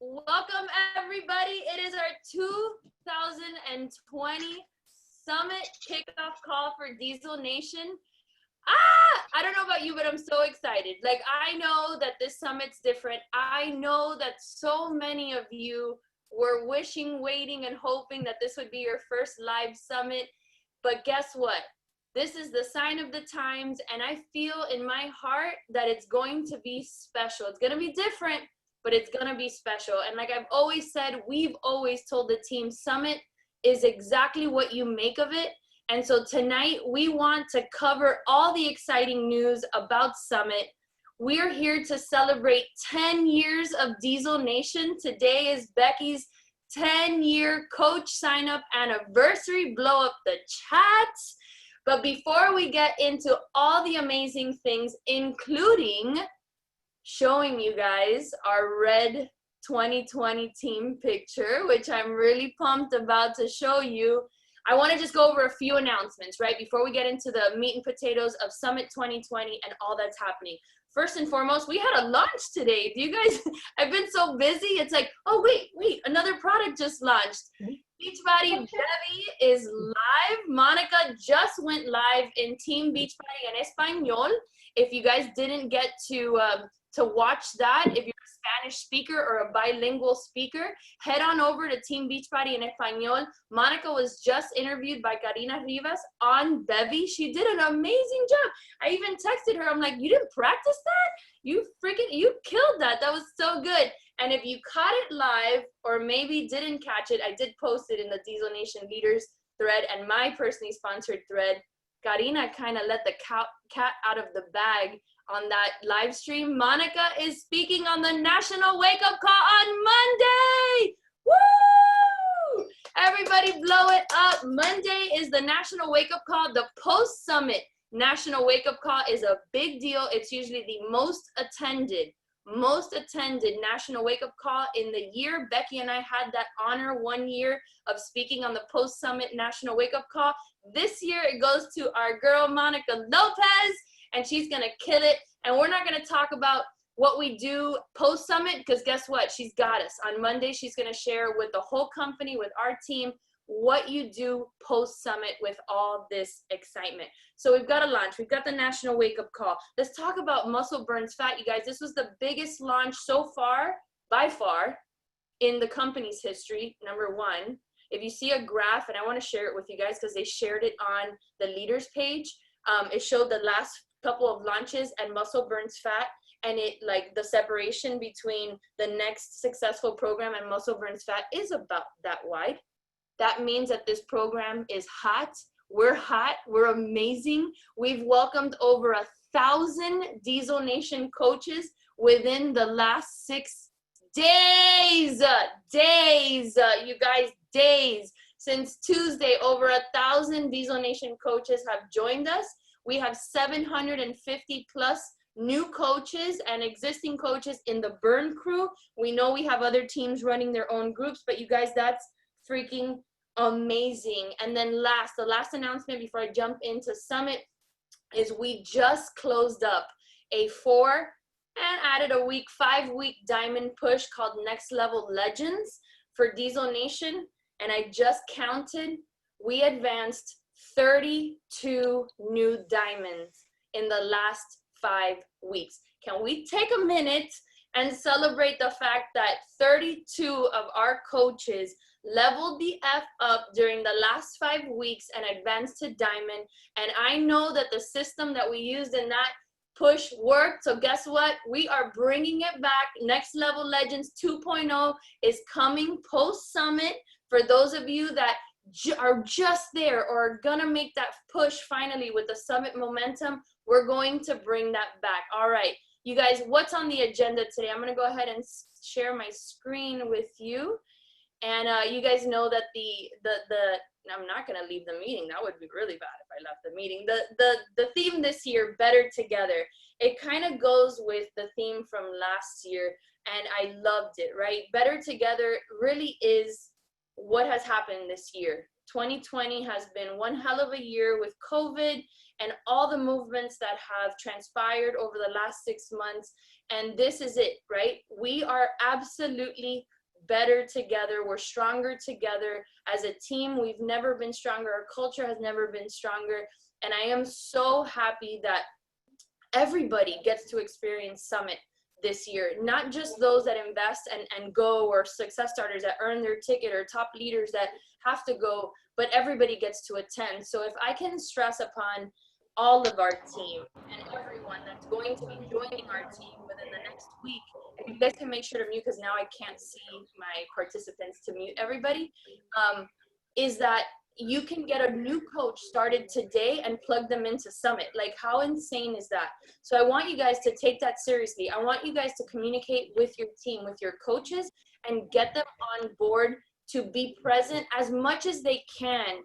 Welcome, everybody. It is our 2020 Summit Kickoff Call for Diesel Nation. I don't know about you, but I'm so excited. Like, I know that this summit's different. I know that so many of you were wishing, waiting, and hoping that this would be your first live summit. But guess what? This is the sign of the times, and I feel in my heart that it's going to be special. It's going to be different, but it's going to be special. And like I've always said, we've always told the team, Summit is exactly what you make of it. And so tonight we want to cover all the exciting news about Summit. We're here to celebrate 10 years of Diesel Nation. Today is Becky's 10-year coach sign up anniversary. Blow up the chats. But before we get into all the amazing things, including showing you guys our red 2020 team picture, which I'm really pumped about to show you, I want to just go over a few announcements, right, before we get into the meat and potatoes of Summit 2020 and all that's happening. First and foremost, we had a launch today. Do you guys, I've been so busy. It's like, oh, wait, another product just launched. Beachbody Debbie is live. Monica just went live in Team Beachbody en Español. If you guys didn't get to watch that, if you're a Spanish speaker or a bilingual speaker, head on over to Team Beachbody en Español. Monica was just interviewed by Karina Rivas on Bevy. She did an amazing job. I even texted her. I'm like, you didn't practice that? You killed that. That was so good. And if you caught it live or maybe didn't catch it, I did post it in the Diesel Nation Leaders thread and my personally sponsored thread. Karina kind of let the cat out of the bag on that live stream. Monica is speaking on the National Wake Up Call on Monday. Woo! Everybody blow it up. Monday is the National Wake Up Call. The post-summit National Wake Up Call is a big deal. It's usually the most attended National Wake Up Call in the year. Becky and I had that honor 1 year of speaking on the post-summit National Wake Up Call. This year it goes to our girl Monica Lopez, and she's gonna kill it. And we're not gonna talk about what we do post-summit, because guess what? She's got us. On Monday, she's gonna share with the whole company, with our team, what you do post-summit with all this excitement. So we've got a launch. We've got the National Wake Up Call. Let's talk about muscle burns fat, you guys. This was the biggest launch so far, by far, in the company's history, number one. If you see a graph, and I want to share it with you guys because they shared it on the leaders page, it showed the last couple of launches and muscle burns fat, and it, like, the separation between the next successful program and muscle burns fat is about that wide. That means that this program is hot. We're hot. We're amazing. We've welcomed over 1,000 Diesel Nation coaches within the last 6 days. You guys, days. Since Tuesday, over 1,000 Diesel Nation coaches have joined us. We have 750 plus new coaches and existing coaches in the Burn crew. We know we have other teams running their own groups, but you guys, that's freaking amazing. And then the last announcement before I jump into Summit is we just closed up a 4 and added a 5-week diamond push called Next Level Legends for Diesel Nation. And I just counted, we advanced 32 new diamonds in the last 5 weeks. Can we take a minute and celebrate the fact that 32 of our coaches leveled the F up during the last 5 weeks and advanced to diamond? And I know that the system that we used in that push worked. So guess what? We are bringing it back. Next Level Legends 2.0 is coming post-summit. For those of you that are just there or are gonna make that push finally with the summit momentum, we're going to bring that back. All right, you guys, what's on the agenda today? I'm gonna go ahead and share my screen with you. And you guys know that I'm not gonna leave the meeting. That would be really bad if I left the meeting. The theme this year, Better Together, it kind of goes with the theme from last year, and I loved it, right? Better Together really is what has happened this year. 2020 has been one hell of a year with COVID and all the movements that have transpired over the last 6 months. And this is it, right? We are absolutely better together. We're stronger together as a team. We've never been stronger. Our culture has never been stronger. And I am so happy that everybody gets to experience Summit this year, not just those that invest and go, or success starters that earn their ticket, or top leaders that have to go, but everybody gets to attend. So if I can stress upon all of our team and everyone that's going to be joining our team within the next week, and you guys can make sure to mute because now I can't see my participants, to mute everybody, is that you can get a new coach started today and plug them into Summit. Like, how insane is that? So I want you guys to take that seriously. I want you guys to communicate with your team, with your coaches, and get them on board to be present as much as they can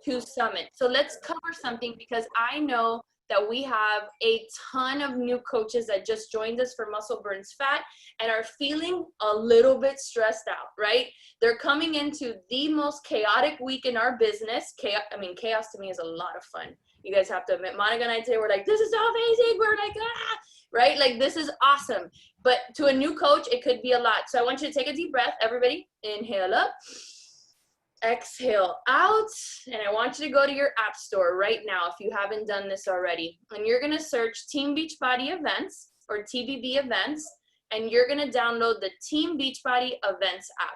to Summit. So let's cover something, because I know that we have a ton of new coaches that just joined us for Muscle Burns Fat and are feeling a little bit stressed out, right? They're coming into the most chaotic week in our business. Chaos to me is a lot of fun. You guys have to admit, Monica and I today were like, this is so amazing. We're like, ah, right? Like, this is awesome. But to a new coach, it could be a lot. So I want you to take a deep breath. Everybody, inhale up. Exhale out, and I want you to go to your app store right now if you haven't done this already, and you're going to search Team Beachbody Events, or TBB Events, and you're going to download the Team Beachbody Events app.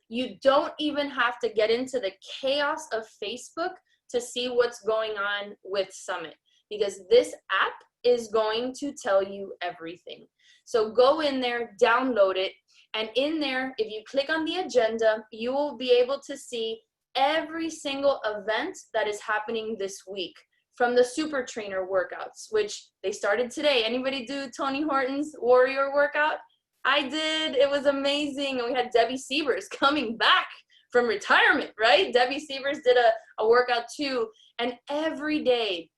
You don't even have to get into the chaos of Facebook to see what's going on with Summit, because this app is going to tell you everything. So go in there, download it. And in there, if you click on the agenda, you will be able to see every single event that is happening this week, from the super trainer workouts, which they started today. Anybody do Tony Horton's warrior workout? I did. It was amazing. And we had Debbie Sievers coming back from retirement, right? Debbie Sievers did a workout too. And every day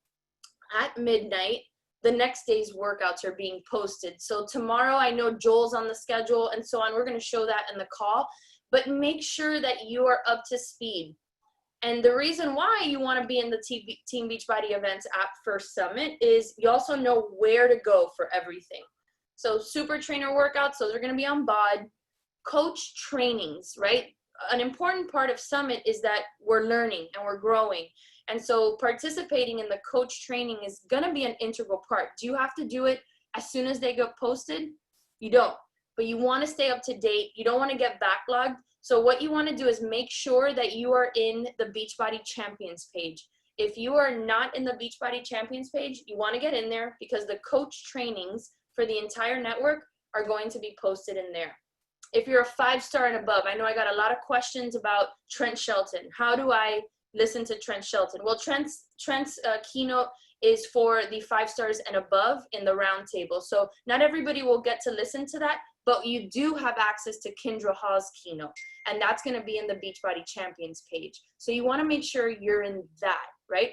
at midnight, the next day's workouts are being posted. So tomorrow, I know Joel's on the schedule and so on. We're going to show that in the call, but make sure that you are up to speed. And the reason why you want to be in the Team Beachbody Events app for Summit is you also know where to go for everything. So super trainer workouts, those are going to be on BOD. Coach trainings, right? An important part of Summit is that we're learning and we're growing. And so participating in the coach training is going to be an integral part. Do you have to do it as soon as they get posted? You don't, but you want to stay up to date. You don't want to get backlogged. So what you want to do is make sure that you are in the Beachbody Champions page. If you are not in the Beachbody Champions page, you want to get in there, because the coach trainings for the entire network are going to be posted in there. If you're a 5-star and above, I know I got a lot of questions about Trent Shelton. How do I listen to Trent Shelton? Well, Trent's keynote is for the 5 stars and above in the round table. So not everybody will get to listen to that, but you do have access to Kendra Hall's keynote, and that's going to be in the Beachbody Champions page. So you want to make sure you're in that, right?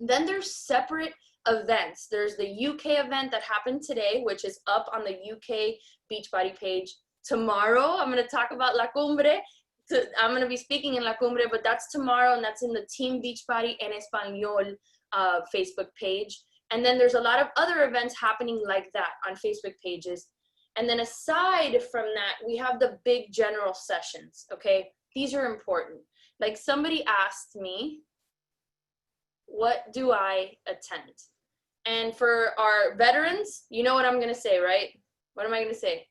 Then there's separate events. There's the UK event that happened today, which is up on the UK Beachbody page. Tomorrow, I'm going to talk about La Cumbre. I'm going to be speaking in La Cumbre, but that's tomorrow, and that's in the Team Beachbody en Español Facebook page. And then there's a lot of other events happening like that on Facebook pages. And then aside from that, we have the big general sessions, okay? These are important. Like, somebody asked me, what do I attend? And for our veterans, you know what I'm going to say, right? What am I going to say?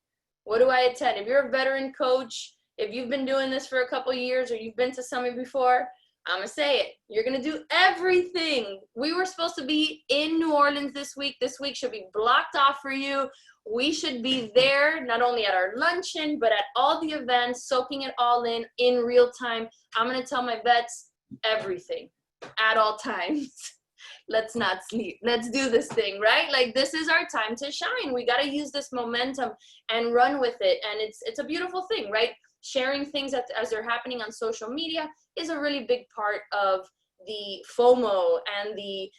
What do I attend? If you're a veteran coach, if you've been doing this for a couple of years, or you've been to Summit before, I'm going to say it. You're going to do everything. We were supposed to be in New Orleans this week. This week should be blocked off for you. We should be there, not only at our luncheon, but at all the events, soaking it all in real time. I'm going to tell my vets everything at all times. Let's not sleep. Let's do this thing, right? Like, this is our time to shine. We got to use this momentum and run with it. And it's a beautiful thing, right? Sharing things as they're happening on social media is a really big part of the FOMO and the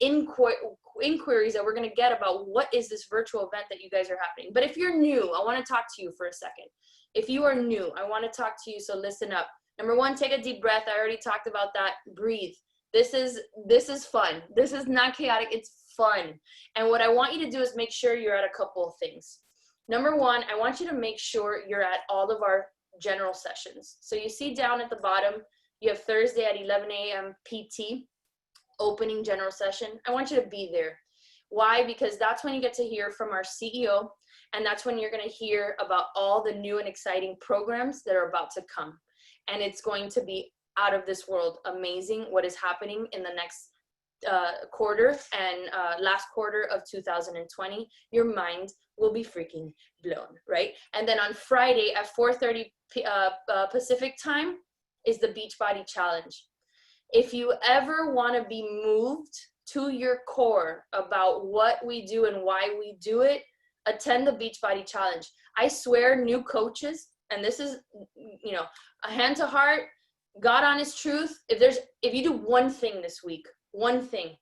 inquiries that we're going to get about what is this virtual event that you guys are happening. But if you're new, I want to talk to you for a second. If you are new, I want to talk to you, so listen up. Number one, take a deep breath. I already talked about that. Breathe. This is fun. This is not chaotic. It's fun. And what I want you to do is make sure you're at a couple of things. Number one, I want you to make sure you're at all of our general sessions. So you see down at the bottom, you have Thursday at 11 a.m. PT, opening general session. I want you to be there. Why? Because that's when you get to hear from our CEO, and that's when you're going to hear about all the new and exciting programs that are about to come. And it's going to be out of this world amazing what is happening in the next quarter and last quarter of 2020. Your mind will be freaking blown, right? And then on Friday at 4:30 Pacific time is the Beachbody Challenge. If you ever want to be moved to your core about what we do and why we do it, attend the Beachbody Challenge. I swear, new coaches, and this is, you know, a hand to heart, God honest truth, if you do one thing this week, one thing,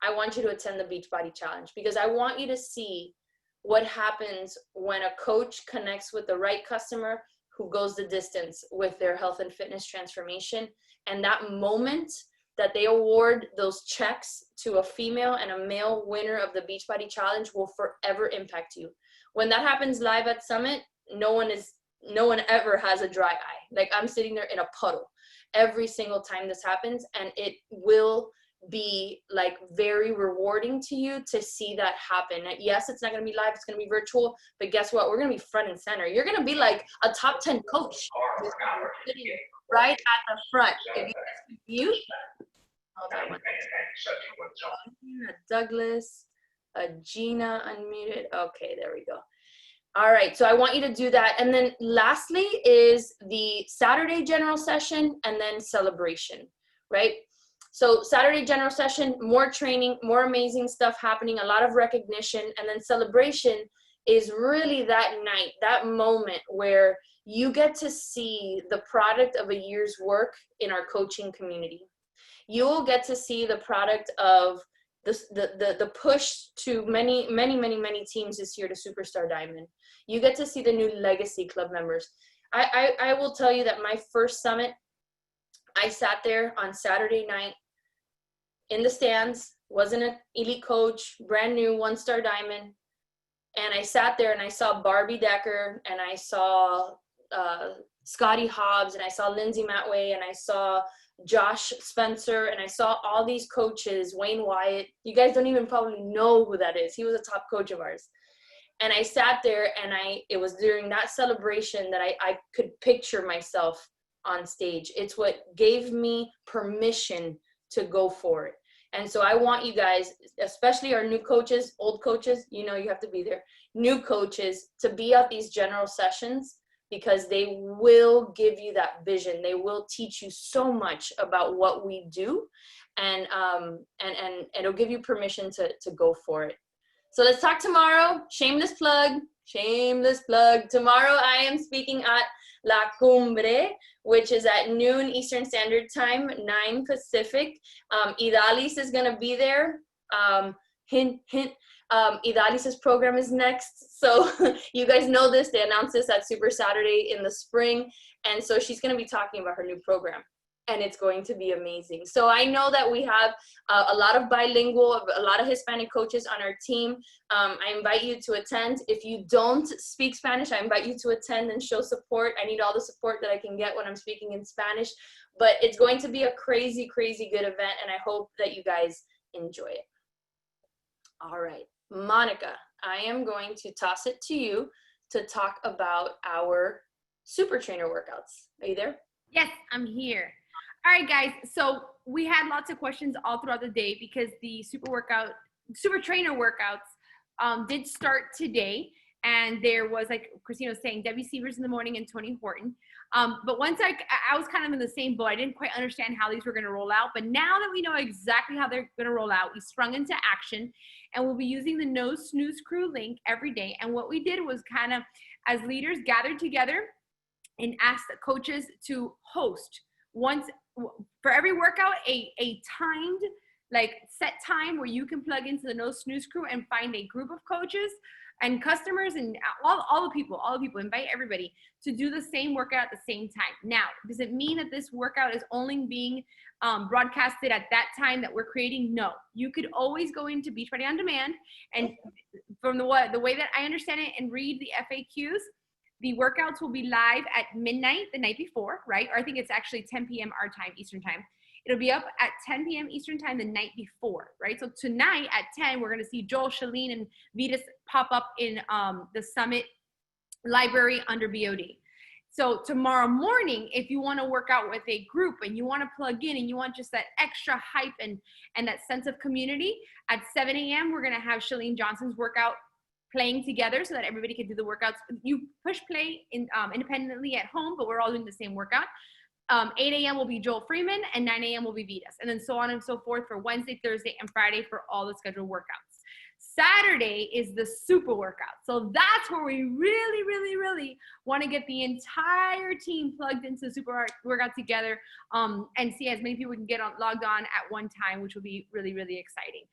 I want you to attend the Beachbody Challenge, because I want you to see what happens when a coach connects with the right customer who goes the distance with their health and fitness transformation. And that moment that they award those checks to a female and a male winner of the Beachbody Challenge will forever impact you. When that happens live at Summit, no one ever has a dry eye. Like, I'm sitting there in a puddle every single time this happens, and it will be like very rewarding to you to see that happen. Yes, it's not going to be live, it's going to be virtual, but guess what? We're going to be front and center. You're going to be like a top 10 coach sitting right at the front. If you mute, Douglas, Gina unmuted. Okay, there we go. All right, so I want you to do that. And then lastly is the Saturday general session and then celebration, right? So Saturday general session, more training, more amazing stuff happening, a lot of recognition. And then celebration is really that night, that moment where you get to see the product of a year's work in our coaching community. You will get to see the product of the push to many teams this year to Superstar Diamond. You get to see the new Legacy Club members. I will tell you that my first summit, I sat there on Saturday night in the stands, wasn't an elite coach, brand new 1-star diamond. And I sat there and I saw Barbie Decker, and I saw Scotty Hobbs, and I saw Lindsay Matway, and I saw Josh Spencer, and I saw all these coaches, Wayne Wyatt. You guys don't even probably know who that is. He was a top coach of ours. And I sat there, and it was during that celebration that I could picture myself on stage. It's what gave me permission to go for it. And so I want you guys, especially our new coaches, old coaches, you know you have to be there, new coaches, to be at these general sessions, because they will give you that vision. They will teach you so much about what we do, and it'll give you permission to go for it. So let's talk tomorrow. Shameless plug. Tomorrow I am speaking at La Cumbre, which is at noon Eastern Standard Time, 9 Pacific. Idalis is going to be there. Hint. Idalis's program is next. So you guys know this. They announced this at Super Saturday in the spring. And so she's going to be talking about her new program. And it's going to be amazing. So I know that we have a lot of bilingual, a lot of Hispanic coaches on our team. I invite you to attend. If you don't speak Spanish, I invite you to attend and show support. I need all the support that I can get when I'm speaking in Spanish. But it's going to be a crazy, crazy good event, and I hope that you guys enjoy it. All right, Monica, I am going to toss it to you to talk about our Super Trainer workouts. Are you there? Yes, I'm here. All right, guys. So we had lots of questions all throughout the day because the Super Trainer workouts did start today. And there was, like Christina was saying, Debbie Sievers in the morning and Tony Horton. But once I was kind of in the same boat. I didn't quite understand how these were going to roll out. But now that we know exactly how they're going to roll out, we sprung into action. And we'll be using the No Snooze Crew link every day. And what we did was kind of, as leaders, gathered together and asked the coaches to host once for every workout a timed, like, set time where you can plug into the No Snooze Crew and find a group of coaches and customers and all the people, invite everybody to do the same workout at the same time. Now, does it mean that this workout is only being broadcasted at that time that we're creating? No, you could always go into Beachbody On Demand, and from the way that I understand it and read the FAQs, the workouts will be live at midnight the night before, right? Or I think it's actually 10 p.m. our time, Eastern time. It'll be up at 10 p.m. Eastern time the night before, right? So tonight at 10, we're gonna see Joel, Shalene, and Vitas pop up in the Summit library under BOD. So tomorrow morning, if you wanna work out with a group and you wanna plug in and you want just that extra hype and that sense of community, at 7 a.m., we're gonna have Shalene Johnson's workout playing together so that everybody can do the workouts. You push play independently at home, but we're all doing the same workout. 8 a.m. will be Joel Freeman, and 9 a.m. will be Vitas, and then so on and so forth for Wednesday, Thursday, and Friday for all the scheduled workouts. Saturday is the super workout. So that's where we really, really, really want to get the entire team plugged into the super workout together and see as many people can get logged on at one time, which will be really, really exciting.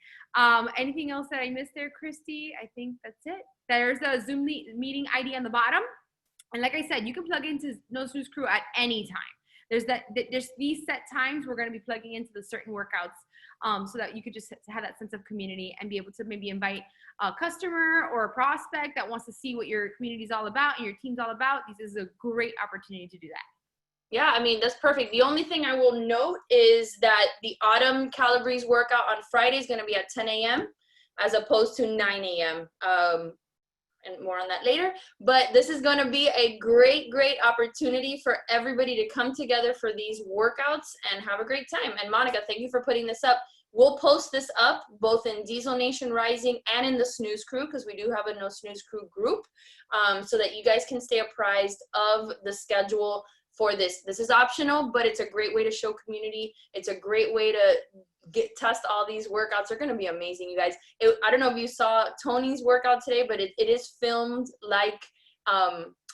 Anything else that I missed there, Christy? I think that's it. There's a Zoom meeting ID on the bottom. And like I said, you can plug into No Snooze Crew at any time. There's these set times we're going to be plugging into the certain workouts so that you could just have that sense of community and be able to maybe invite a customer or a prospect that wants to see what your community is all about and your team's all about. This is a great opportunity to do that. Yeah, I mean, that's perfect. The only thing I will note is that the Autumn Calabrese workout on Friday is going to be at 10 a.m. as opposed to 9 a.m. And more on that later. But this is going to be a great, great opportunity for everybody to come together for these workouts and have a great time. And Monica, thank you for putting this up. We'll post this up both in Diesel Nation Rising and in the Snooze Crew, because we do have a No Snooze Crew group, so that you guys can stay apprised of the schedule for this. This is optional, but it's a great way to show community. It's a great way to test all these workouts. They're going to be amazing, you guys. I don't know if you saw Tony's workout today, but it is filmed like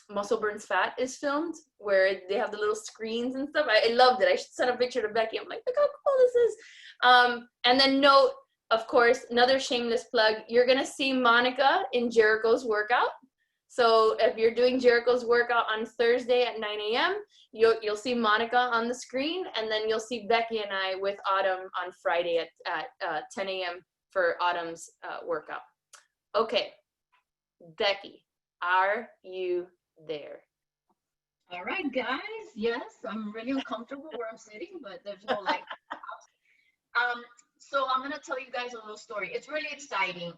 Muscle Burns Fat is filmed, where they have the little screens and stuff. I loved it. I sent a picture to Becky. I'm like, look how cool this is. And then note, of course, another shameless plug, you're going to see Monica in Jericho's workout. So if you're doing Jericho's workout on Thursday at 9 a.m., you'll see Monica on the screen, and then you'll see Becky and I with Autumn on Friday at 10 a.m. for Autumn's workout. Okay, Becky, are you there? All right, guys. Yes, I'm really uncomfortable where I'm sitting, but there's no light. So I'm gonna tell you guys a little story. It's really exciting.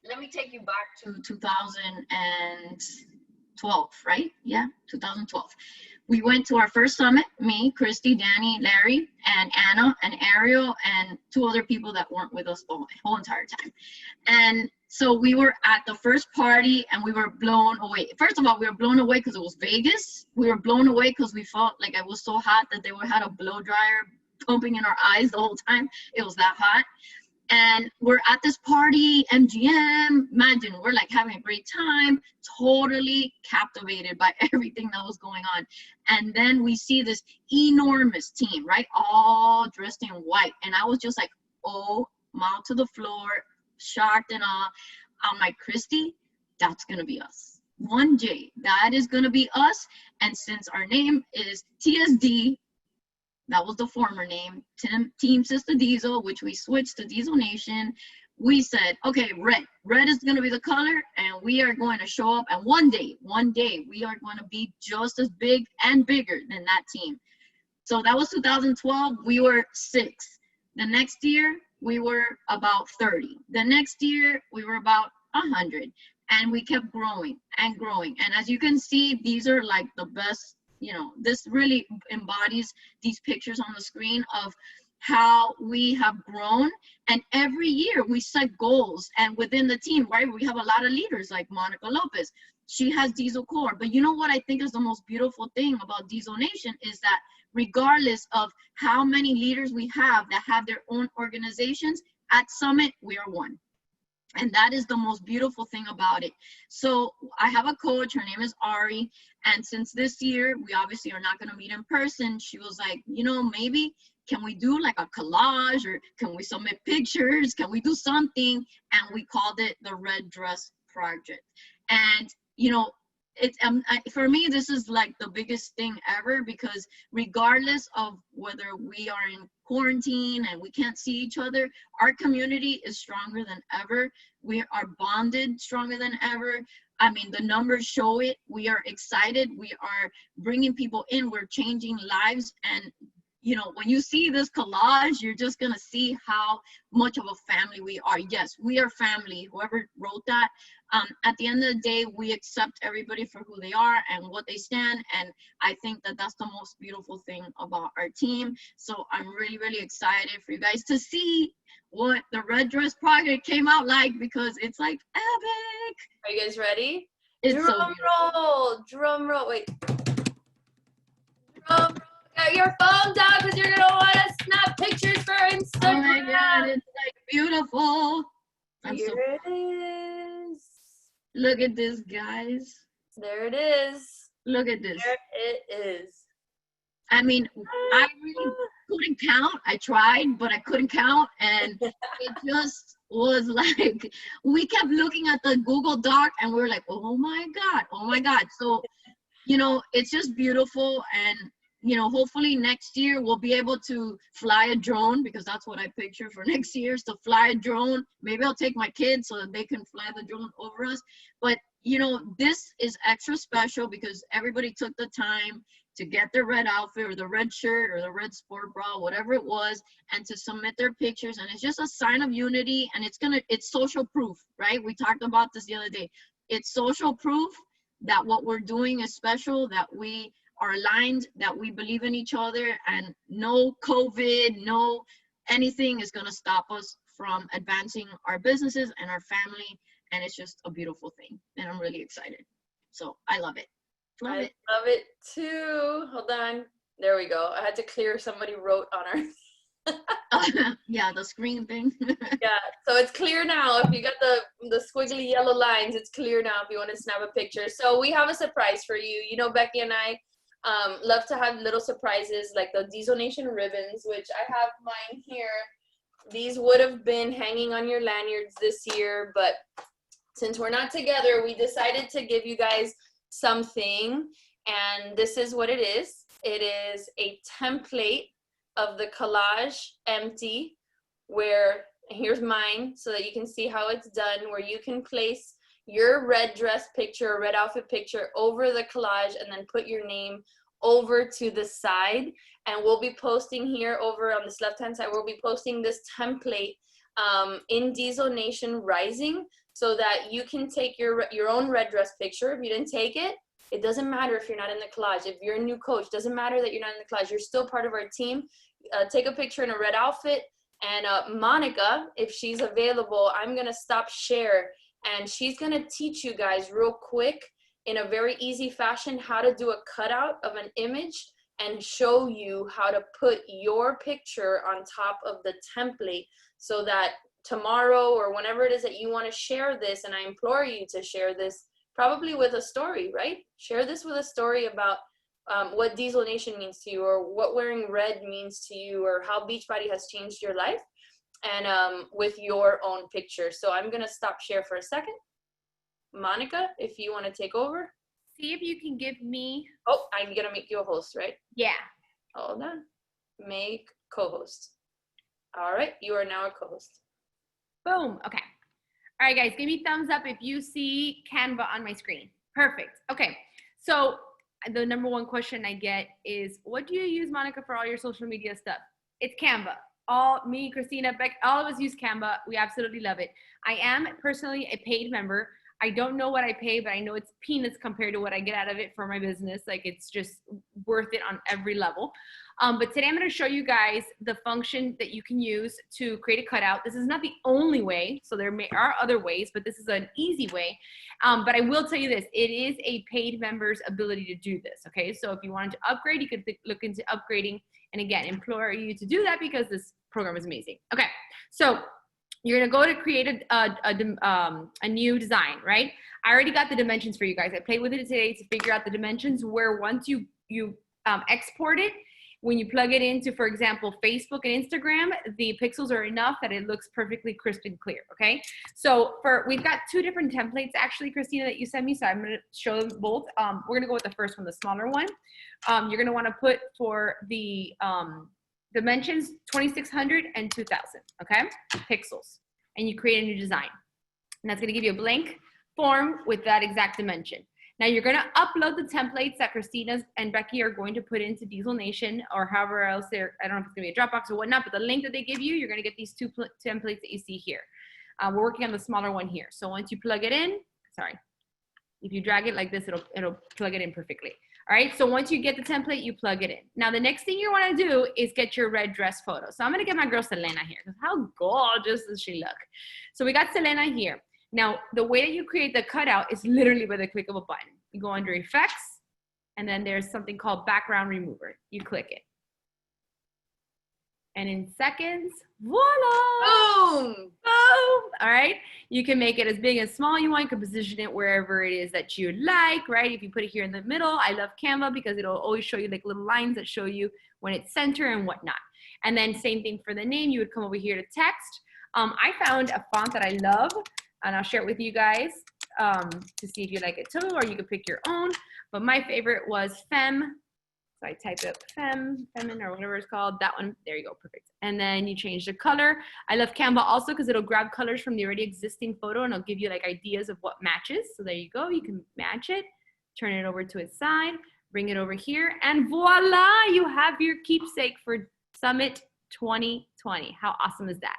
Let me take you back to 2012, right? Yeah, 2012. We went to our first summit, me, Christy, Danny, Larry, and Anna, and Ariel, and 2 other people that weren't with us the whole entire time. And so we were at the first party, and we were blown away. First of all, we were blown away because it was Vegas. We were blown away because we felt like it was so hot that they had a blow dryer pumping in our eyes the whole time. It was that hot. And we're at this party, MGM, imagine, we're like having a great time, totally captivated by everything that was going on. And then we see this enormous team, right? All dressed in white. And I was just like, oh, mouth to the floor, shocked and awe. I'm like, Christy, that's gonna be us. 1J, that is gonna be us. And since our name is TSD, that was the former name, Team Sister Diesel, which we switched to Diesel Nation. We said, okay, red is going to be the color, and we are going to show up. And one day, we are going to be just as big and bigger than that team. So that was 2012. We were 6. The next year, we were about 30. The next year, we were about 100. And we kept growing and growing. And as you can see, these are like the best. You know, this really embodies these pictures on the screen of how we have grown. And every year we set goals, and within the team, right, we have a lot of leaders like Monica Lopez. She has Diesel Core. But you know what I think is the most beautiful thing about Diesel Nation is that regardless of how many leaders we have that have their own organizations, at Summit, we are one. And that is the most beautiful thing about it. So I have a coach, her name is Ari. And since this year, we obviously are not going to meet in person. She was like, you know, maybe can we do like a collage, or can we submit pictures? Can we do something? And we called it the Red Dress project. And, you know, for me, this is like the biggest thing ever, because regardless of whether we are in quarantine and we can't see each other, our community is stronger than ever. We are bonded stronger than ever. I mean, the numbers show it. We are excited. We are bringing people in. We're changing lives. And, you know, when you see this collage, you're just going to see how much of a family we are. Yes, we are family. Whoever wrote that, at the end of the day, we accept everybody for who they are and what they stand. And I think that that's the most beautiful thing about our team. So I'm really, really excited for you guys to see what the Red Dress project came out like, because it's like epic. Are you guys ready? It's Drum so roll, drum roll. Wait. Drum roll. Get your phone down, because you're gonna want to snap pictures for Instagram. Oh my God, it's like beautiful. Here it is. Look at this, guys. There it is. Look at this. There it is. I mean, I really couldn't count. I tried, but I couldn't count. And it just was like, we kept looking at the Google Doc and we were like, oh my God, oh my God. So, you know, it's just beautiful. And, you know, hopefully next year we'll be able to fly a drone, because that's what I picture for next year, is to fly a drone. Maybe I'll take my kids so that they can fly the drone over us. But, you know, this is extra special because everybody took the time to get their red outfit or the red shirt or the red sport bra, whatever it was, and to submit their pictures. And it's just a sign of unity, and it's social proof, right? We talked about this the other day. It's social proof that what we're doing is special, that we are aligned, that we believe in each other, and no COVID, no anything is gonna stop us from advancing our businesses and our family. And it's just a beautiful thing, and I'm really excited. So I love it. I love it too. Hold on. There we go. I had to clear, somebody wrote on our yeah, the screen thing. yeah, so it's clear now. If you got the squiggly yellow lines, it's clear now if you want to snap a picture. So we have a surprise for you. You know, Becky and I love to have little surprises like the Diesel Nation ribbons, which I have mine here. These would have been hanging on your lanyards this year, but since we're not together, we decided to give you guys something, and this is what it is. It is a template of the collage empty, where here's mine so that you can see how it's done, where you can place your red dress picture, red outfit picture over the collage and then put your name over to the side. And we'll be posting here over on this left hand side, we'll be posting this template in Diesel Nation Rising, so that you can take your own red dress picture. If you didn't take it, it doesn't matter if you're not in the collage. If you're a new coach, doesn't matter that you're not in the collage. You're still part of our team. Take a picture in a red outfit. And Monica, if she's available, I'm going to stop share. And she's going to teach you guys real quick in a very easy fashion how to do a cutout of an image and show you how to put your picture on top of the template, so that tomorrow or whenever it is that you want to share this, and I implore you to share this probably with a story, right? Share this with a story about what Diesel Nation means to you, or what wearing red means to you, or how Beachbody has changed your life, and with your own picture. So I'm going to stop share for a second. Monica, if you want to take over. See if you can give me. Oh, I'm going to make you a host, right? Yeah. Hold on. Make co-host. All right. You are now a co-host. Boom. Okay. All right, guys, give me thumbs up if you see Canva on my screen. Perfect. Okay. So the number one question I get is, what do you use, Monica, for all your social media stuff? It's Canva. Me, Christina, Beck, all of us use Canva. We absolutely love it. I am personally a paid member. I don't know what I pay, but I know it's peanuts compared to what I get out of it for my business. Like, it's just worth it on every level. But today I'm going to show you guys the function that you can use to create a cutout. This is not the only way, so there are other ways, but this is an easy way. But I will tell you this, it is a paid member's ability to do this, okay? So if you wanted to upgrade, you could look into upgrading. And again, implore you to do that because this program is amazing. Okay, so you're gonna go to create a new design, right? I already got the dimensions for you guys. I played with it today to figure out the dimensions, where once you export it, When you plug it into, for example, Facebook and Instagram, the pixels are enough that it looks perfectly crisp and clear, okay? So we've got 2 different templates actually, Christina, that you sent me, so I'm gonna show them both. We're gonna go with the first one, the smaller one. You're gonna wanna put for the dimensions 2600 and 2000, okay? Pixels, and you create a new design. And that's gonna give you a blank form with that exact dimension. Now you're gonna upload the templates that Christina and Becky are going to put into Diesel Nation or however else I don't know if it's gonna be a Dropbox or whatnot, but the link that they give you, you're gonna get these 2 templates that you see here. We're working on the smaller one here. So once you plug it in, if you drag it like this, it'll plug it in perfectly. All right, so once you get the template, you plug it in. Now the next thing you wanna do is get your red dress photo. So I'm gonna get my girl Selena here, because how gorgeous does she look? So we got Selena here. Now, the way that you create the cutout is literally by the click of a button. You go under Effects, and then there's something called Background Remover. You click it. And in seconds, voila! Boom! Boom! All right? You can make it as big and small you want. You can position it wherever it is that you like, right? If you put it here in the middle, I love Canva because it'll always show you like little lines that show you when it's center and whatnot. And then same thing for the name. You would come over here to text. I found a font that I love, and I'll share it with you guys to see if you like it too, or you can pick your own. But my favorite was Femme. So I type up Femin, or whatever it's called. That one, there you go, perfect. And then you change the color. I love Canva also because it'll grab colors from the already existing photo and it'll give you like ideas of what matches. So there you go, you can match it, turn it over to its side, bring it over here, and voila, you have your keepsake for Summit 2020. How awesome is that?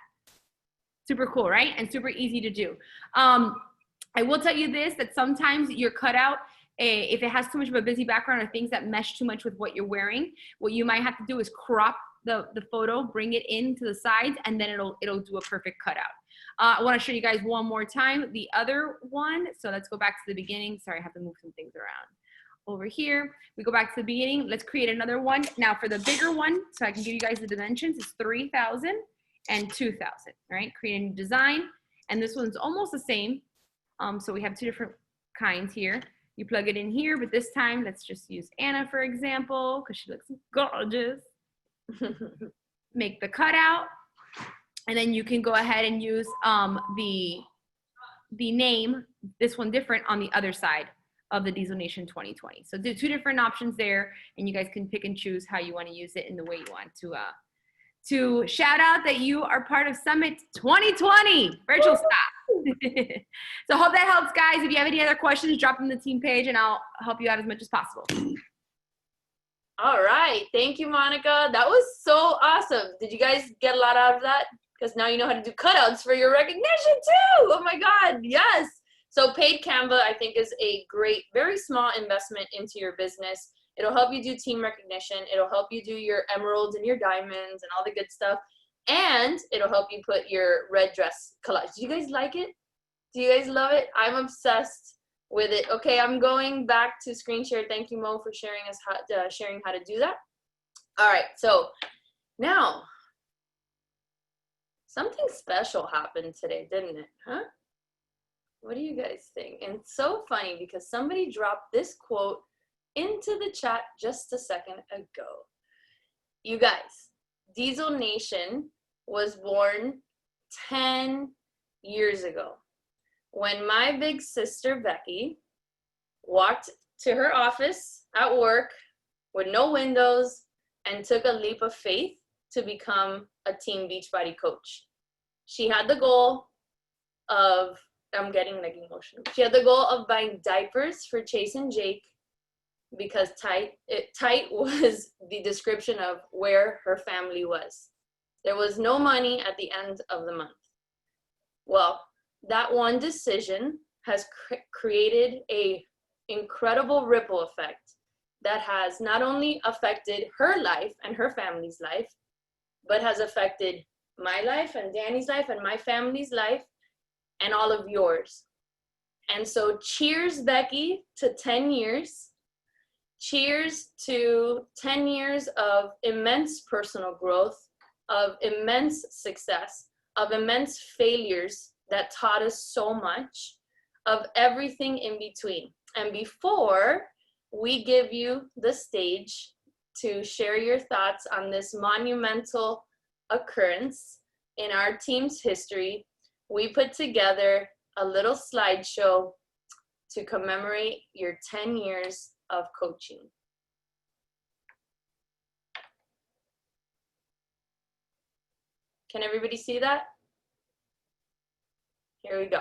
Super cool, right? And super easy to do. I will tell you this, that sometimes your cutout, if it has too much of a busy background or things that mesh too much with what you're wearing, what you might have to do is crop the photo, bring it into the sides, and then it'll do a perfect cutout. I want to show you guys one more time the other one. So let's go back to the beginning. Sorry, I have to move some things around. Over here, we go back to the beginning. Let's create another one. Now for the bigger one, so I can give you guys the dimensions, it's 3,000 and 2,000, right? Create a new design. And this one's almost the same. So we have 2 different kinds here. You plug it in here, but this time, let's just use Anna, for example, because she looks gorgeous. Make the cutout. And then you can go ahead and use the name, this one different, on the other side of the Diesel Nation 2020. So do 2 different options there, and you guys can pick and choose how you want to use it in the way you want to shout out that you are part of Summit 2020, virtual stop. So hope that helps, guys. If you have any other questions, drop them in the team page and I'll help you out as much as possible. All right. Thank you, Monica. That was so awesome. Did you guys get a lot out of that? Because now you know how to do cutouts for your recognition too. Oh my God. Yes. So paid Canva, I think, is a great, very small investment into your business. It'll help you do team recognition. It'll help you do your emeralds and your diamonds and all the good stuff. And it'll help you put your red dress collage. Do you guys like it? Do you guys love it? I'm obsessed with it. Okay, I'm going back to screen share. Thank you, Mo, for sharing how to do that. All right, so now something special happened today, didn't it? Huh? What do you guys think? And it's so funny because somebody dropped this quote into the chat just a second ago. You guys, Diesel Nation was born 10 years ago when my big sister Becky walked to her office at work with no windows and took a leap of faith to become a Team Beachbody coach. She had the goal of, I'm getting like emotional. She had the goal of buying diapers for Chase and Jake because tight was the description of where her family was. There was no money at the end of the month. Well, that one decision has created a incredible ripple effect that has not only affected her life and her family's life, but has affected my life and Danny's life and my family's life and all of yours. And so cheers, Becky, to 10 years. Cheers to 10 years of immense personal growth, of immense success, of immense failures that taught us so much, of everything in between. And before we give you the stage to share your thoughts on this monumental occurrence in our team's history, we put together a little slideshow to commemorate your 10 years of coaching. Can everybody see that? Here we go.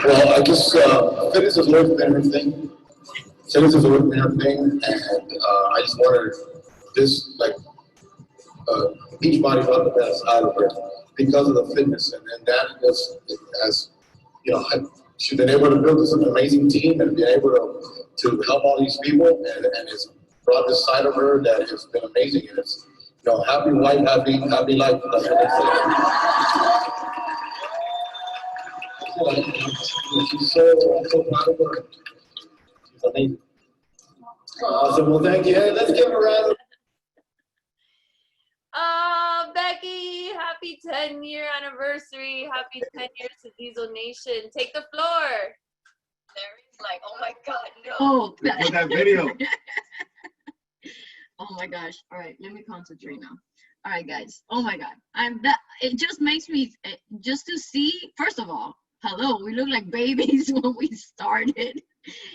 Well, I guess fitness has always been her thing. Fitness has always been her thing, and I just wanted this, like, beach body on the best out of her because of the fitness, and that was, as you know, she's been able to build this amazing team and been able to help all these people, and it's brought this side of her that has been amazing, and it's, you know, happy wife, happy life. She's so proud of her. She's amazing. Awesome. Well, thank you. Hey, let's give her a round of Oh, Becky, happy 10-year anniversary. Happy 10 years to Diesel Nation. Take the floor. Larry's like, oh my God, no. oh, that video. Oh my gosh. All right, let me concentrate now. All right, guys. Oh my God. It just makes me, just to see, first of all, hello, we look like babies when we started.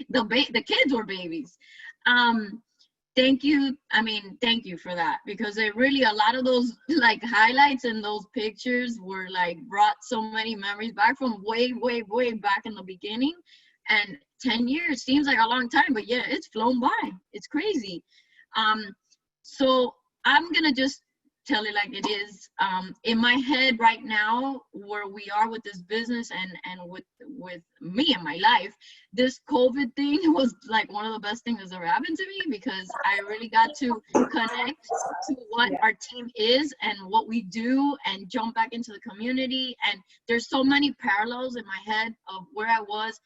The kids were babies. Thank you. I mean, thank you for that, because it really, a lot of those like highlights and those pictures were like brought so many memories back from way back in the beginning. And 10 years seems like a long time, but yeah, it's flown by. It's crazy. So I'm gonna just tell it like it is. In my head right now, where we are with this business and with me and my life, this COVID thing was like one of the best things that's ever happened to me, because I really got to connect to what our team is and what we do, and jump back into the community. And there's so many parallels in my head of where I was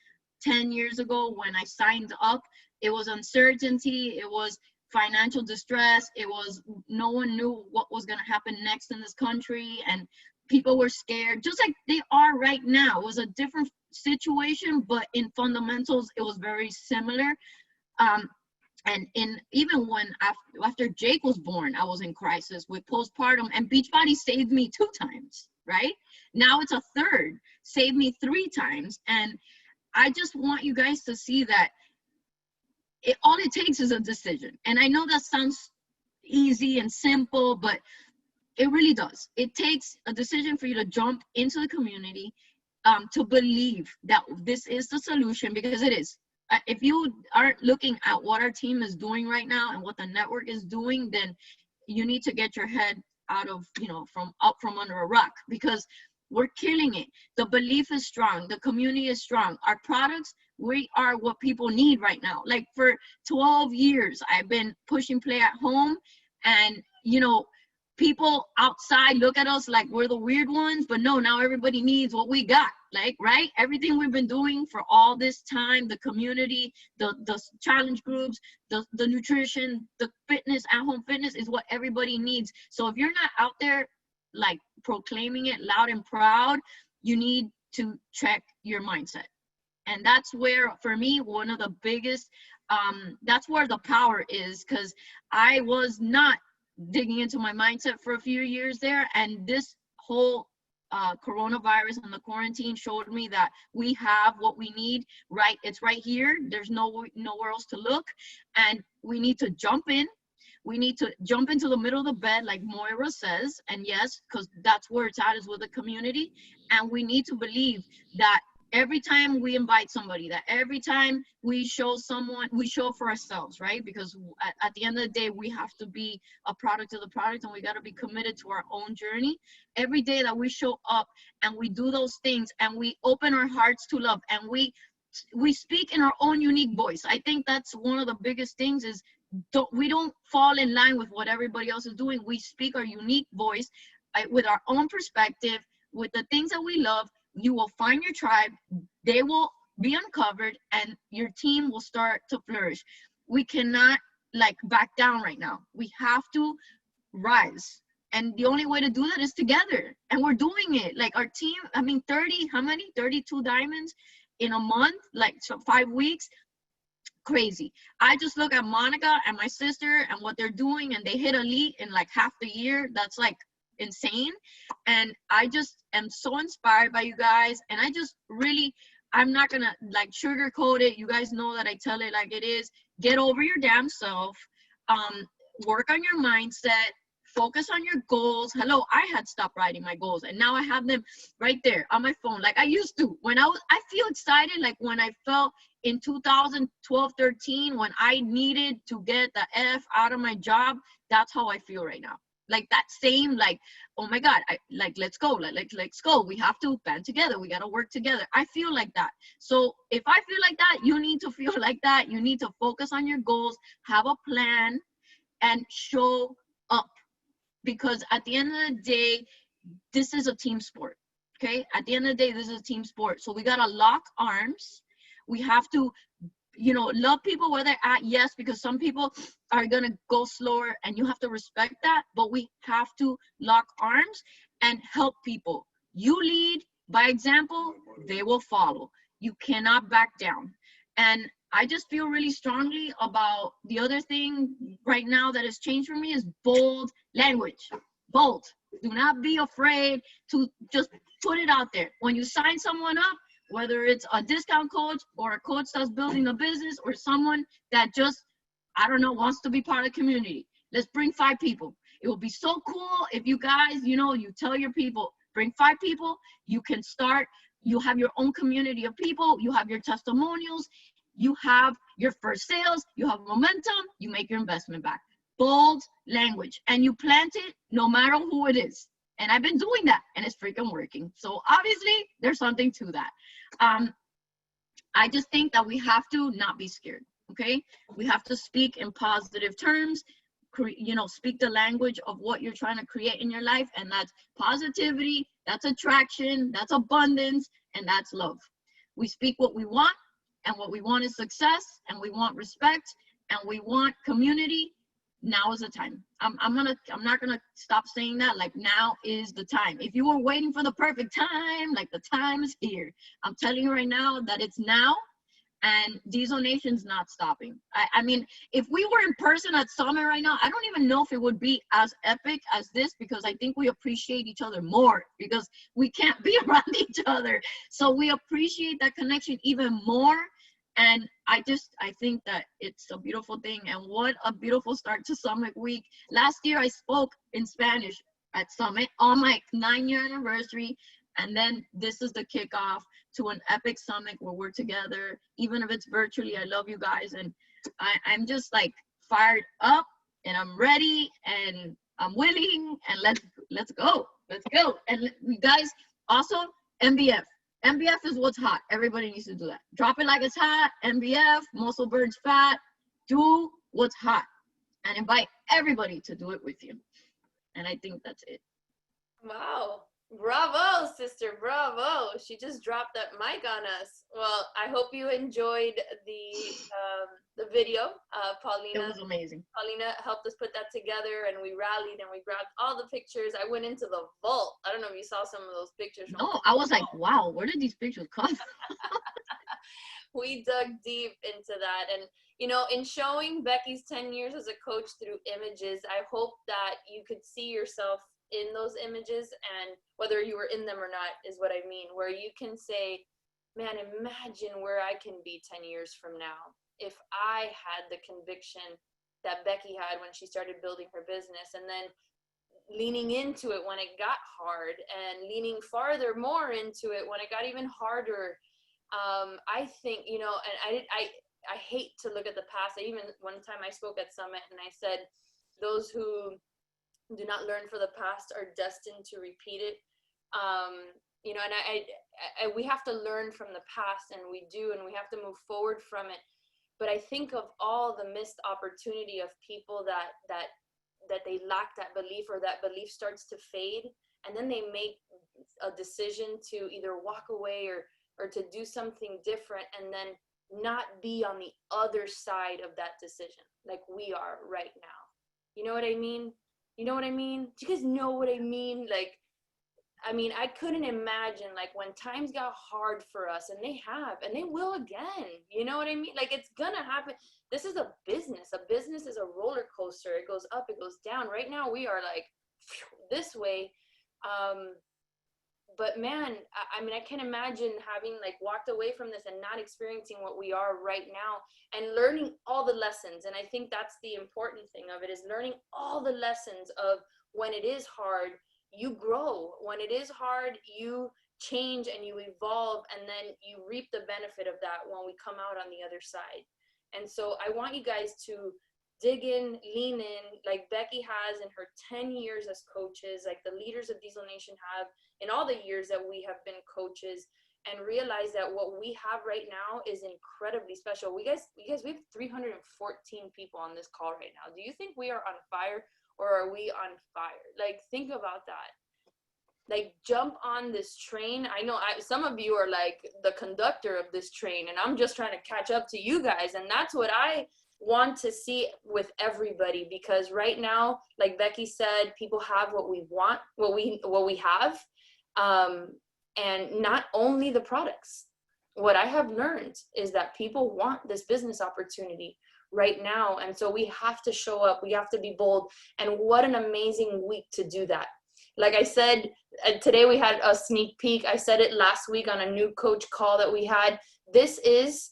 10 years ago when I signed up. It was uncertainty, it was financial distress, it was no one knew what was going to happen next in this country, and people were scared, just like they are right now. It was a different situation, but in fundamentals it was very similar. And even when after Jake was born, I was in crisis with postpartum, and Beachbody saved me 2 times, right? Now it's a third, saved me 3 times. And I just want you guys to see that all it takes is a decision. And I know that sounds easy and simple, but it really does. It takes a decision for you to jump into the community, to believe that this is the solution, because it is. If you aren't looking at what our team is doing right now and what the network is doing, then you need to get your head out of, from under a rock, because we're killing it. The belief is strong. The community is strong. Our products, we are what people need right now. Like for 12 years, I've been pushing play at home, and people outside look at us like we're the weird ones, but no, now everybody needs what we got. Like, right? Everything we've been doing for all this time, the community, the challenge groups, the nutrition, the fitness, at-home fitness is what everybody needs. So if you're not out there like proclaiming it loud and proud, you need to check your mindset. And that's where, for me, one of the biggest, that's where the power is, because I was not digging into my mindset for a few years there. And this whole coronavirus and the quarantine showed me that we have what we need, right? It's right here. There's nowhere else to look. And we need to jump in. We need to jump into the middle of the bed, like Moira says. And yes, because that's where it's at, is with the community. And we need to believe that every time we invite somebody, that every time we show someone, we show for ourselves, right? Because at the end of the day, we have to be a product of the product, and we got to be committed to our own journey. Every day that we show up and we do those things, and we open our hearts to love, and we speak in our own unique voice. I think that's one of the biggest things, is we don't fall in line with what everybody else is doing. We speak our unique voice with our own perspective, with the things that we love. You will find your tribe, they will be uncovered, and your team will start to flourish. We cannot like back down right now. We have to rise. And the only way to do that is together. And we're doing it. Like our team, 32 diamonds in a month, like so 5 weeks. Crazy. I just look at Monica and my sister and what they're doing, and they hit elite in like half the year. That's like insane. And I just am so inspired by you guys. And I just really, I'm not gonna like sugarcoat it. You guys know that I tell it like it is. Get over your damn self. Work on your mindset. Focus on your goals. Hello, I had stopped writing my goals, and now I have them right there on my phone like I used to. I feel excited like when I felt in 2012, 13, when I needed to get the F out of my job. That's how I feel right now. Like that same, like, oh my God, let's go. Let's go. We have to band together. We got to work together. I feel like that. So if I feel like that, you need to feel like that. You need to focus on your goals, have a plan, and show up. Because at the end of the day, this is a team sport, okay? At the end of the day, this is a team sport. So we got to lock arms. We have to, love people where they're at, yes, because some people are going to go slower, and you have to respect that. But we have to lock arms and help people. You lead by example, they will follow. You cannot back down. And I just feel really strongly about the other thing right now that has changed for me is bold language. Bold. Do not be afraid to just put it out there. When you sign someone up, whether it's a discount coach or a coach that's building a business or someone that just, I don't know, wants to be part of the community. Let's bring 5 people. It will be so cool if you guys, you know, you tell your people, bring 5 people, you can start, you have your own community of people, you have your testimonials, you have your first sales, you have momentum, you make your investment back. Bold language, and you plant it no matter who it is. And I've been doing that, and it's freaking working. So obviously there's something to that. I just think that we have to not be scared, okay? We have to speak in positive terms, you know, speak the language of what you're trying to create in your life, and that's positivity, that's attraction, that's abundance, and that's love. We speak what we want, and what we want is success, and we want respect, and we want community. Now is the time. I'm not gonna stop saying that. Like, now is the time. If you were waiting for the perfect time, like, the time is here. I'm telling you right now that it's now, and Diesel Nation's not stopping. I mean, if we were in person at Summit right now, I don't even know if it would be as epic as this, because I think we appreciate each other more because we can't be around each other. So we appreciate that connection even more. And I think that it's a beautiful thing. And what a beautiful start to Summit Week. Last year I spoke in Spanish at Summit on my 9-year anniversary. And then this is the kickoff to an epic summit where we're together, even if it's virtually. I love you guys. And I'm just like fired up, and I'm ready, and I'm willing, and let's go. Let's go. And you guys, also MBF. MBF is what's hot. Everybody needs to do that. Drop it like it's hot. MBF, muscle burns fat. Do what's hot, and invite everybody to do it with you. And I think that's it. Wow. Bravo, sister. Bravo. She just dropped that mic on us. Well, I hope you enjoyed the video. Paulina. It was amazing. Paulina helped us put that together, and we rallied and we grabbed all the pictures. I went into the vault. I don't know if you saw some of those pictures. No, I was like, wow, where did these pictures come from? We dug deep into that. And, you know, in showing Becky's 10 years as a coach through images, I hope that you could see yourself in those images, and whether you were in them or not is what I mean, where you can say, man, imagine where I can be 10 years from now if I had the conviction that Becky had when she started building her business, and then leaning into it when it got hard, and leaning farther more into it when it got even harder. I think, you know, and I hate to look at the past. Even one time I spoke at Summit and I said, those who do not learn from the past are destined to repeat it. You know, and I we have to learn from the past, and we do, and we have to move forward from it. But I think of all the missed opportunity of people that they lack that belief, or that belief starts to fade, and then they make a decision to either walk away or to do something different, and then not be on the other side of that decision like we are right now. You know what I mean? You know what I mean? Do you guys know what I mean? Like, I mean, I couldn't imagine, like, when times got hard for us, and they have, and they will again. You know what I mean? Like, it's gonna happen. This is a business. A business is a roller coaster. It goes up, it goes down. Right now, we are like this way. But man, I mean, I can't imagine having like walked away from this and not experiencing what we are right now, and learning all the lessons. And I think that's the important thing of it, is learning all the lessons of when it is hard, you grow. When it is hard, you change and you evolve, and then you reap the benefit of that when we come out on the other side. And so I want you guys to dig in, lean in, like Becky has in her 10 years as coaches, like the leaders of Diesel Nation have in all the years that we have been coaches, and realize that what we have right now is incredibly special. We have 314 people on this call right now. Do you think we are on fire, or are we on fire? Like, think about that. Like, jump on this train. I know some of you are like the conductor of this train, and I'm just trying to catch up to you guys. And that's what I want to see with everybody, because right now, like Becky said, people have what we want, what we have, and not only the products. What I have learned is that people want this business opportunity right now, and so we have to show up. We have to be bold. And what an amazing week to do that. Like I said, today we had a sneak peek. I said it last week on a new coach call that we had. This is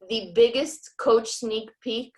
the biggest coach sneak peek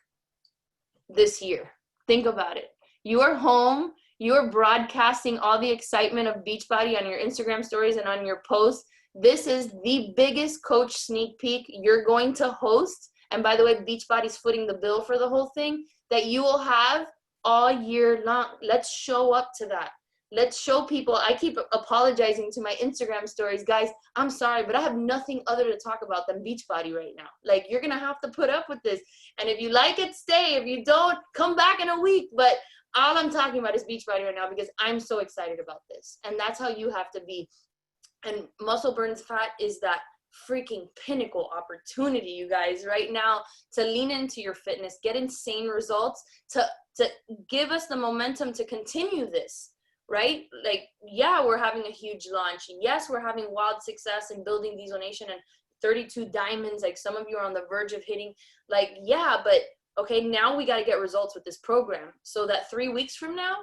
this year. Think about it. You are home. You are broadcasting all the excitement of Beachbody on your Instagram stories and on your posts. This is the biggest coach sneak peek you're going to host. And by the way, Beachbody's footing the bill for the whole thing that you will have all year long. Let's show up to that. Let's show people. I keep apologizing to my Instagram stories. Guys, I'm sorry, but I have nothing other to talk about than Beachbody right now. Like, you're going to have to put up with this. And if you like it, stay. If you don't, come back in a week. But all I'm talking about is Beachbody right now because I'm so excited about this. And that's how you have to be. And muscle burns fat is that freaking pinnacle opportunity, you guys, right now to lean into your fitness, get insane results, to give us the momentum to continue this, right? Like, yeah, we're having a huge launch. Yes, we're having wild success in building Diesel Nation and 32 diamonds. Like, some of you are on the verge of hitting, like, yeah, but okay, now we got to get results with this program so that 3 weeks from now,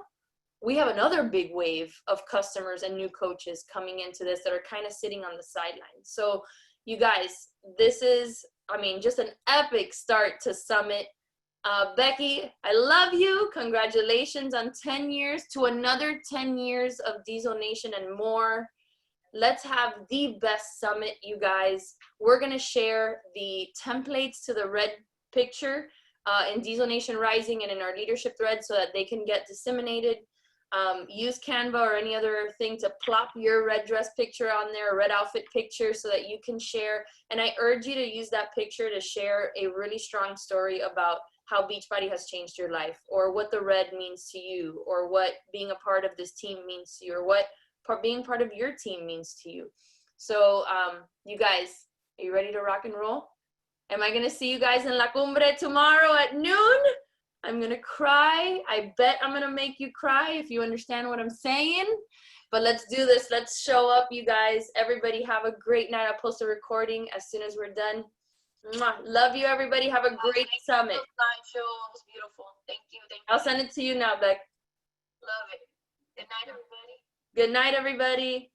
we have another big wave of customers and new coaches coming into this that are kind of sitting on the sidelines. So you guys, this is, I mean, just an epic start to Summit. Becky, I love you. Congratulations on 10 years to another 10 years of Diesel Nation and more. Let's have the best summit, you guys. We're going to share the templates to the red picture in Diesel Nation Rising and in our leadership thread so that they can get disseminated. Use Canva or any other thing to plop your red dress picture on there, a red outfit picture, so that you can share. And I urge you to use that picture to share a really strong story about how Beachbody has changed your life, or what the red means to you, or what being a part of this team means to you, or what being part of your team means to you. So you guys, are you ready to rock and roll? Am I going to see you guys in La Cumbre tomorrow at noon? I'm going to cry. I bet I'm going to make you cry if you understand what I'm saying. But let's do this. Let's show up, you guys. Everybody have a great night. I'll post a recording as soon as we're done. Mwah. Love you, everybody. Have a great summit. Show was beautiful. Thank you. I'll send it to you now, Beck. Love it. Good night, everybody. Good night, everybody.